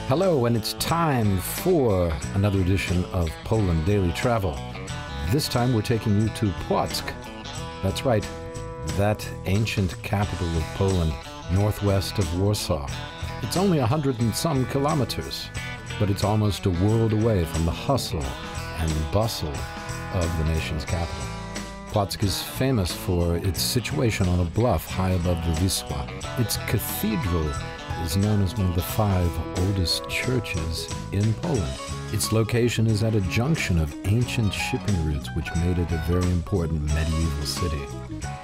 Hello, and it's time for another edition of Poland Daily Travel. This time we're taking you to Płock. That's right, that ancient capital of Poland, northwest of Warsaw. It's only 100 and some kilometers, but it's almost a world away from the hustle and bustle of the nation's capital. Płock is famous for its situation on a bluff high above the Vistula. Its cathedral is known as one of the 5 oldest churches in Poland. Its location is at a junction of ancient shipping routes, which made it a very important medieval city.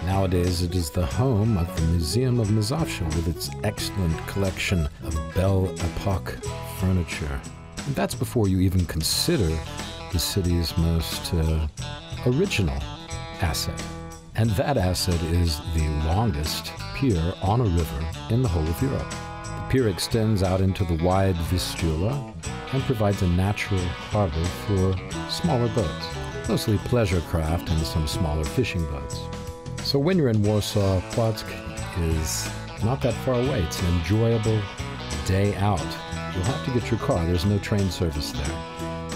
Nowadays, it is the home of the Museum of Masovian with its excellent collection of Belle Epoque furniture. And that's before you even consider the city's most original asset. And that asset is the longest pier on a river in the whole of Europe. The pier extends out into the wide Vistula and provides a natural harbor for smaller boats, mostly pleasure craft and some smaller fishing boats. So when you're in Warsaw, Płock is not that far away. It's an enjoyable day out. You'll have to get your car. There's no train service there.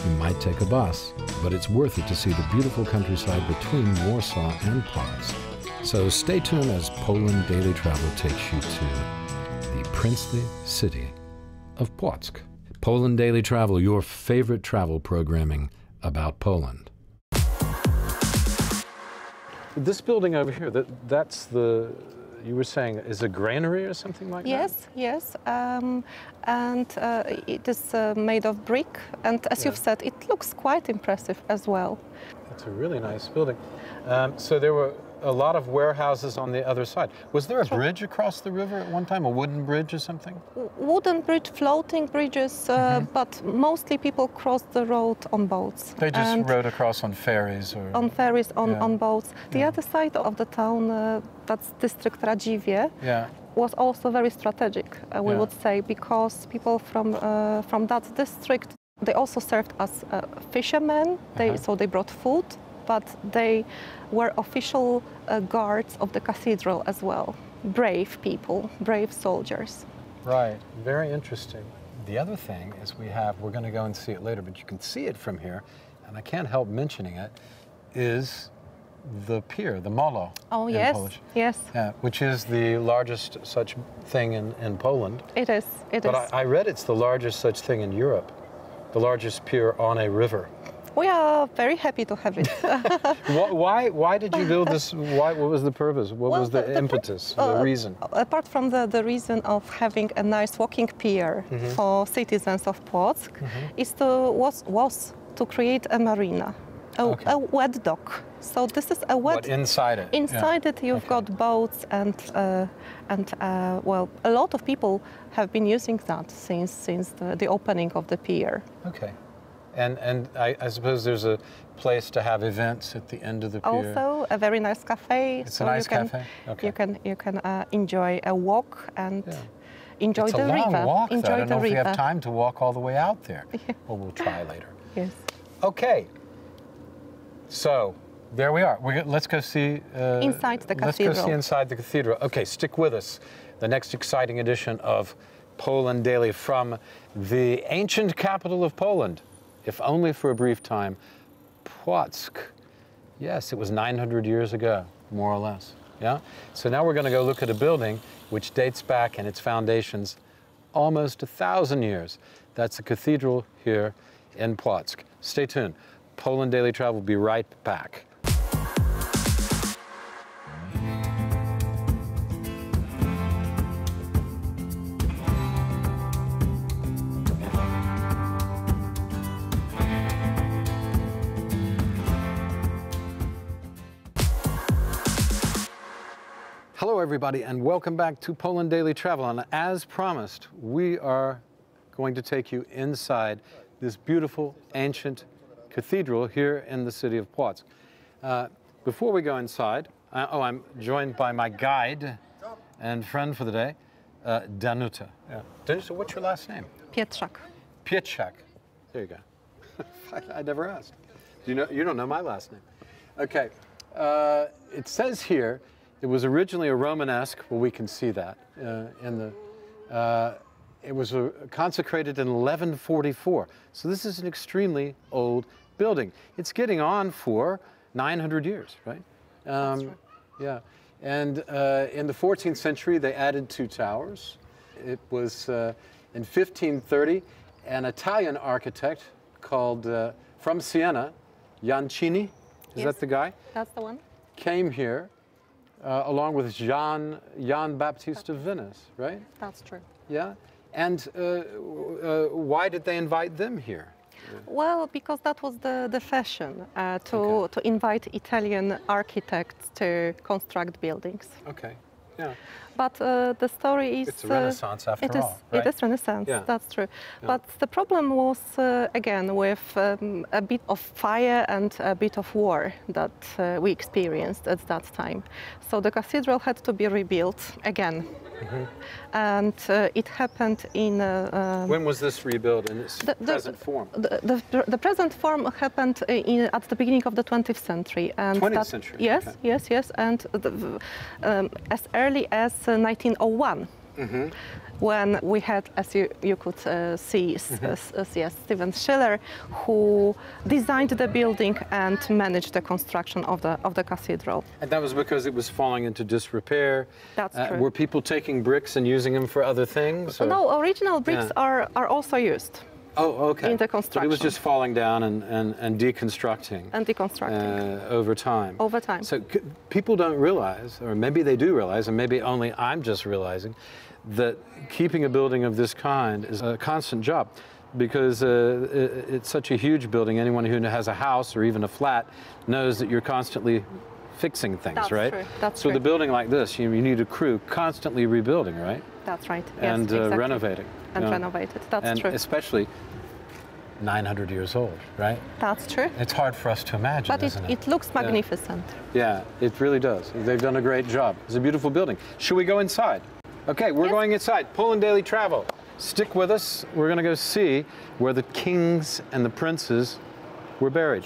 You might take a bus, but it's worth it to see the beautiful countryside between Warsaw and Płock. So stay tuned as Poland Daily Travel takes you to the princely city of Płock. Poland Daily Travel, your favorite travel programming about Poland. This building over here, that's the, you were saying, is a granary or something like that? Yes. And it is made of brick. And as you've said, it looks quite impressive as well. It's a really nice building. So there were a lot of warehouses on the other side. Was there a bridge across the river at one time, a wooden bridge or something? Wooden bridge, floating bridges, but mostly people crossed the road on boats. They just rode across on ferries? On ferries, on boats. The other side of the town, that's district Radziwie, was also very strategic, we would say, because people from that district, they also served as fishermen, so they brought food, but they were official guards of the cathedral as well. Brave people, brave soldiers. Right, very interesting. The other thing is we're going to go and see it later, but you can see it from here, and I can't help mentioning it, is the pier, the molo. Oh, in Polish. Yes. Yeah, which is the largest such thing in Poland. It is. But I read it's the largest such thing in Europe, the largest pier on a river. We are very happy to have it. Why did you build this? What was the purpose? What was the impetus, the reason? Apart from the reason of having a nice walking pier for citizens of Płock, was to create a marina, a wet dock. So this is a wet. But inside it. Inside it, you've got boats and well, a lot of people have been using that since the opening of the pier. Okay. And I suppose there's a place to have events at the end of the pier. Also, a very nice cafe. It's a nice cafe? Okay. You can enjoy a walk and enjoy the river. It's a long walk, enjoy I don't know if we have river. time to walk all the way out there. Well, we'll try later. Yes. Okay. So, there we are. Let's go see... inside the cathedral. Let's go see inside the cathedral. Okay, stick with us. The next exciting edition of Poland Daily from the ancient capital of Poland, if only for a brief time, Płock. Yes, it was 900 years ago, more or less. Yeah? So now we're going to go look at a building which dates back in its foundations almost 1,000 years. That's the cathedral here in Płock. Stay tuned. Poland Daily Travel will be right back. Hello everybody and welcome back to Poland Daily Travel, and as promised we are going to take you inside this beautiful ancient cathedral here in the city of Płock. Before we go inside, I'm joined by my guide and friend for the day, Danuta. Danuta, what's your last name? Pietrzak. Pietrzak. There you go. I never asked. You don't know my last name. Okay. It says here it was originally a Romanesque. Well, we can see that It was consecrated in 1144. So this is an extremely old building. It's getting on for 900 years, right? That's right. Yeah. And in the 14th century, they added 2 towers. It was in 1530, an Italian architect called, from Siena, Iancini, is that the guy? That's the one. Came here along with Jan Baptist of Venice, right? That's true. Yeah. And why did they invite them here? Well, because that was the fashion, to invite Italian architects to construct buildings. Okay, yeah. But the story is... It's a Renaissance after all, right? It is Renaissance, Yeah. that's true. Yeah. But the problem was, again, with a bit of fire and a bit of war that we experienced at that time. So the cathedral had to be rebuilt again. Mm-hmm. And it happened in... when was this rebuilt in its present form? The present form happened at the beginning of the 20th century. And 20th century? Yes, okay. yes. And as early as 1901. Mm-hmm. When we had, as you could see, Steven Schiller, who designed the building and managed the construction of the cathedral. And that was because it was falling into disrepair? That's true. Were people taking bricks and using them for other things? Or? No, original bricks are also used. Oh, okay. In the construction. But it was just falling down and deconstructing. And deconstructing. Over time. Over time. So people don't realize, or maybe they do realize, and maybe only I'm just realizing, that keeping a building of this kind is a constant job, because it's such a huge building. Anyone who has a house or even a flat knows that you're constantly fixing things, That's right? True. That's so true. the building like this, you need a crew constantly rebuilding, right? That's right. Yes, and exactly. renovating. And renovated. That's and true. Especially 900 years old, right? That's true. It's hard for us to imagine, but isn't it? It looks magnificent. Yeah, it really does. They've done a great job. It's a beautiful building. Should we go inside? Okay, we're going inside. Poland Daily Travel. Stick with us. We're going to go see where the kings and the princes were buried.